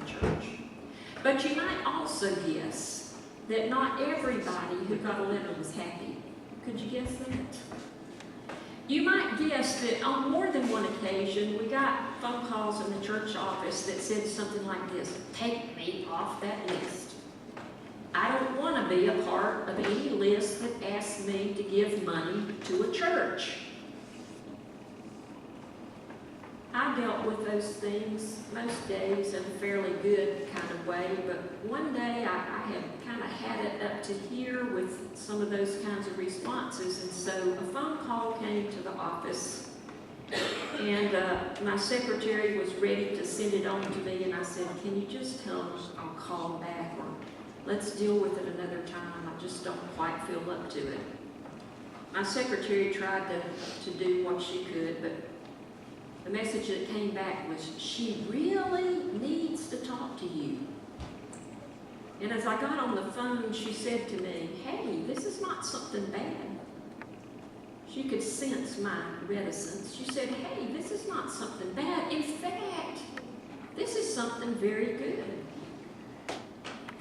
the church. But you might also guess that not everybody who got a letter was happy. Could you guess that? You might guess that on more than one occasion, we got phone calls in the church office that said something like this: "Take me off that list. I don't want to be a part of any list that asks me to give money to a church." I dealt with those things most days in a fairly good kind of way, but one day I had kind of had it up to here with some of those kinds of responses, and so a phone call came to the office, and my secretary was ready to send it on to me, and I said, "Can you just tell them I'll call back, or let's deal with it another time. I just don't quite feel up to it." My secretary tried to do what she could, but the message that came back was, "She really needs to talk to you." And as I got on the phone, she said to me, "Hey, this is not something bad." She could sense my reticence. She said, "Hey, this is not something bad. In fact, this is something very good.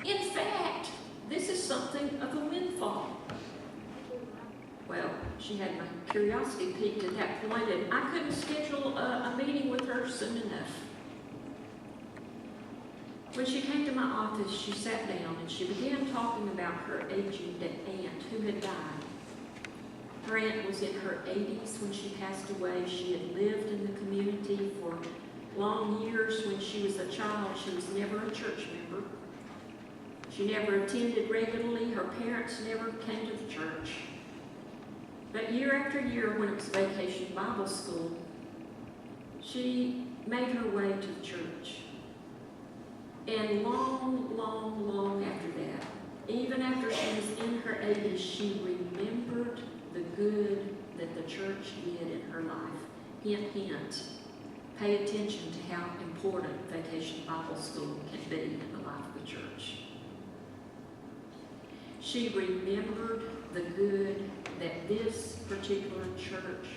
In fact, this is something of a windfall." Well, she had my curiosity piqued at that point, and I couldn't schedule a meeting with her soon enough. When she came to my office, she sat down and she began talking about her aging aunt who had died. Her aunt was in her 80s when she passed away. She had lived in the community for long years. When she was a child, she was never a church member. She never attended regularly. Her parents never came to the church. But year after year, when it was vacation Bible school, she made her way to the church. And long after that, even after she was in her 80s, she remembered the good that the church did in her life. Hint, hint. Pay attention to how important vacation Bible school can be in the life of the church. She remembered the good that this particular church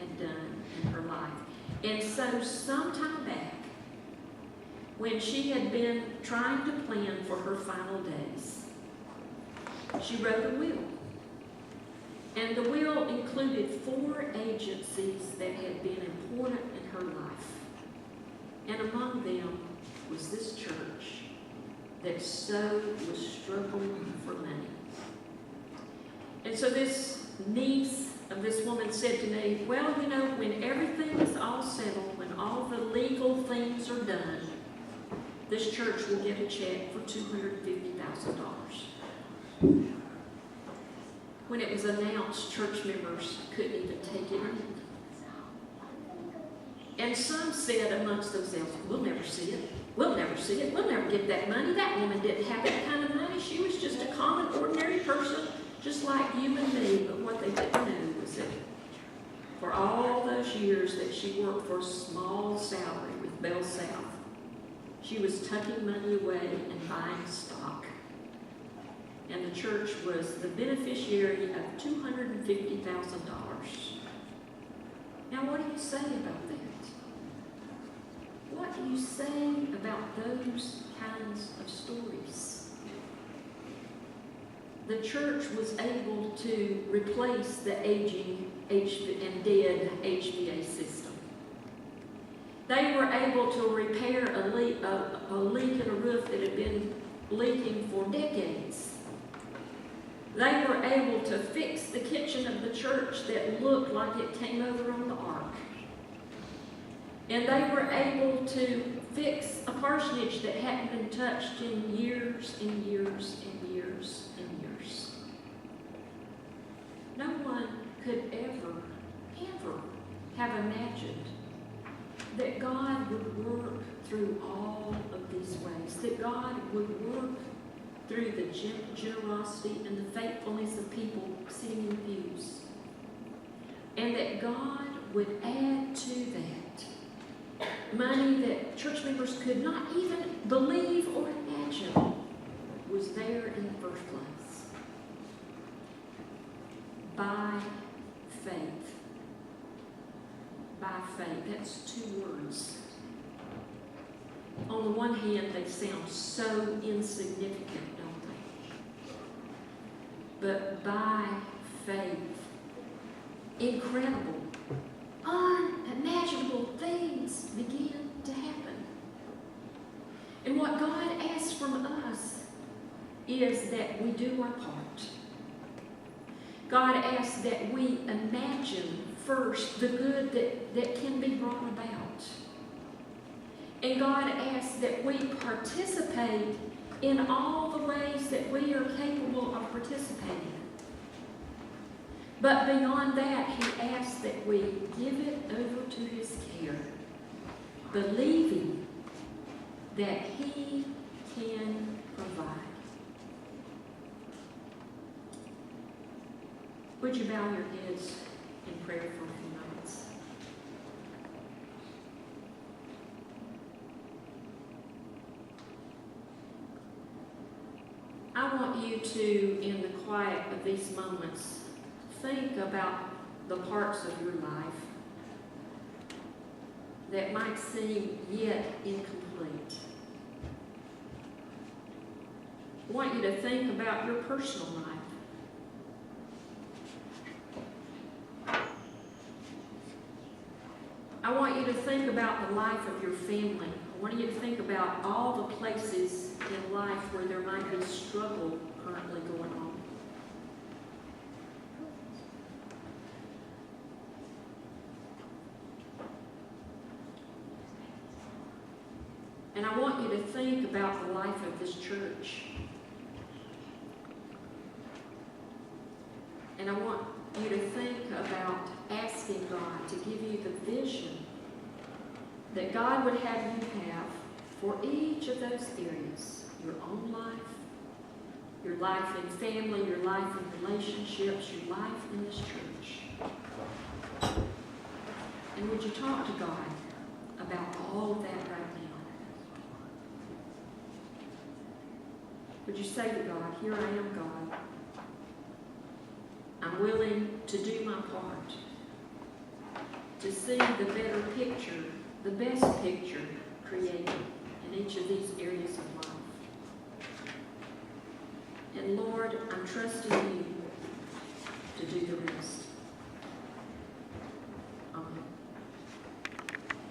had done in her life. And so sometime back, when she had been trying to plan for her final days, she wrote a will. And the will included 4 agencies that had been important in her life. And among them was this church that so was struggling for money. And so this niece of this woman said to me, "Well, you know, when everything is all settled, when all the legal things are done, this church will get a check for $250,000. When it was announced, church members couldn't even take it in. And some said amongst themselves, "We'll never see it. We'll never see it. We'll never get that money. That woman didn't have that kind of money. She was just a common, ordinary person, just like you and me." But what they didn't know was that for all those years that she worked for a small salary with Bell South, she was tucking money away and buying stock. And the church was the beneficiary of $250,000. Now, what do you say about that? What do you say about those kinds of stories? The church was able to replace the aging and dead HVA system. They were able to repair a leak in a roof that had been leaking for decades. They were able to fix the kitchen of the church that looked like it came over on the ark. And they were able to fix a parsonage that hadn't been touched in years and years and years and years. No one could ever have imagined that God would work through all of these ways, that God would work through the generosity and the faithfulness of people sitting in pews, and that God would add to that money that church members could not even believe or imagine was there in the first place. By faith. By faith. That's 2 words. On the one hand, they sound so insignificant, don't they? But by faith, incredible, unimaginable things begin to happen. And what God asks from us is that we do our part. God asks that we imagine first the good that can be brought about. And God asks that we participate in all the ways that we are capable of participating. But beyond that, He asks that we give it over to His care, believing that He can provide. Would you bow your heads in prayer for a few moments? I want you to, in the quiet of these moments, think about the parts of your life that might seem yet incomplete. I want you to think about your personal life. I want you to think about the life of your family. I want you to think about all the places in life where there might be struggle currently going on. And I want you to think about the life of this church. And I want you to think about asking God to give you the vision that God would have you have for each of those areas. Your own life, your life in family, your life in relationships, your life in this church. And would you talk to God about all of that right now? Would you say to God, here I am, God. I'm willing to do my part, to see the better picture, the best picture created in each of these areas of life. And Lord, I'm trusting you to do the rest.